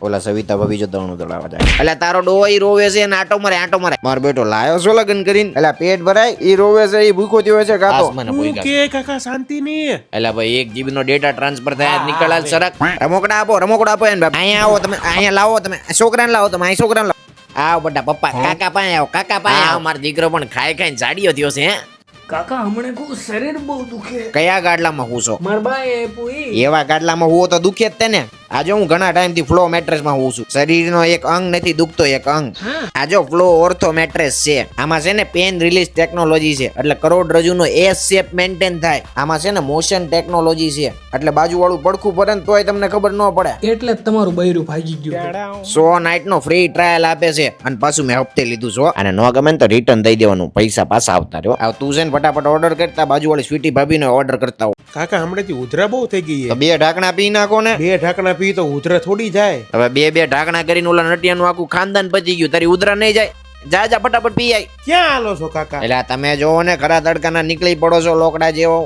ઓલા સવિતા ભાભી જો દવણું દળાવા જાય. એટલે તારો ડોહો ઈ રોવે છે ને આટો મારે. મારો બેટો લાયો છો લગન કરીને. એટલે પેટ ભરાય ઈ રોવે છે, ઈ ભૂખો થયો છે કાતો. હું કે કાકા શાંતિ નહીં. એટલે ભાઈ 1 GB નો ડેટા ટ્રાન્સફર થાય નીકળાલ સરક. રમકડા આપો એને બાપ. અહીંયા આવો તમે, અહીંયા લાવો તમે, છોકરાને લાવો તમે, અહીં છોકરાને લાવો. આવો બટા પપ્પા, કાકા પાસે આવો. મારો દીકરો પણ ખાઈ જાડીયો થયો છે. કાકા હમણે કો શરીર બહુ દુખે. કયા ગાડલામાં હુંશો? માર બાએ પૂઈ એવા ગાડલામાં હુવો તો દુખે જ તેને. આજે હું ઘણા ટાઈમ થી ફ્લો મેટ્રેસ માં હું છું. શરીરનો એક અંગ નથી દુખતો, એક અંગ. આ જો ફ્લો ઓર્થો મેટ્રેસ છે. આમાં છે ને પેન રિલીઝ ટેકનોલોજી છે, એટલે કરોડરજ્જુનો એસ શેપ મેન્ટેન થાય. આમાં છે ને મોશન ટેકનોલોજી છે, એટલે બાજુ વાળું પડખું પડે ને તોય તમને ખબર ન પડે. એટલે જ તમારું બૈરું ભાગી ગયું. 100 નાઈટ નો ફ્રી ટ્રાયલ આપે છે, અને પાછું મેં હપ્તે લીધું છો. અને ન ગમે ને તો રિટર્ન દઈ દેવાનું, પૈસા પાછા આવતા રહ્યો. આવ તું છે ને ફટાફટ ઓર્ડર કરતા, બાજુ વાળી સ્વીટી ભાભી નો ઓર્ડર કરતા હો. કાકા હમણાંથી ઉધરા બહુ થઈ ગઈ તો છે. 2 ઢાંકણા પી નાખો ને. 2 ઢાંકણા પી તો ઉધરા થોડી જાય. હવે 2 ઢાંકણા કરીને ઓલા નટિયાનું આખું ખાનદાન પચી ગયું. તારી ઉધરા નહીં જાય. જા ફટાફટ પી આય. ક્યાં હાલો છો કાકા? એટલે તમે જોવો ને, ખરા તડકાના નીકળી પડો છો લોકડા જેવો.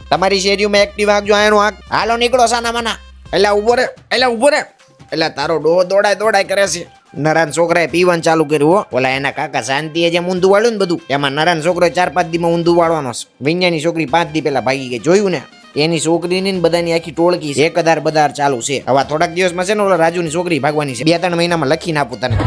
તમારી શેરીમાં એક્ટિવ આગજો, આનું આગ. હાલો નીકળો સાના માના. એટલે ઉભો રે. એટલે તારો ડોહો દોડાય કરે છે. નરાન છોકરાએ પીવાનું ચાલુ કર્યું હો. ઓલા એના કાકા શાંતિએ જેમ ઊંધું વાળ્યું ને બધું, એમાં નરાન છોકરો 4-5 દીમાં ઊંધું વાળવાનો છે. વિඤ્ઞાની છોકરી 5 દી પેલા ભાગી ગઈ, જોયું ને? એની છોકરીની બધાની આખી ટોળકી છે. 1000 બધાર ચાલુ છે. હવે થોડાક દિવસમાં છે ને ઓલા રાજુની છોકરી ભાગવાની છે. 2-3 મહિનામાં લખીને આપું તને.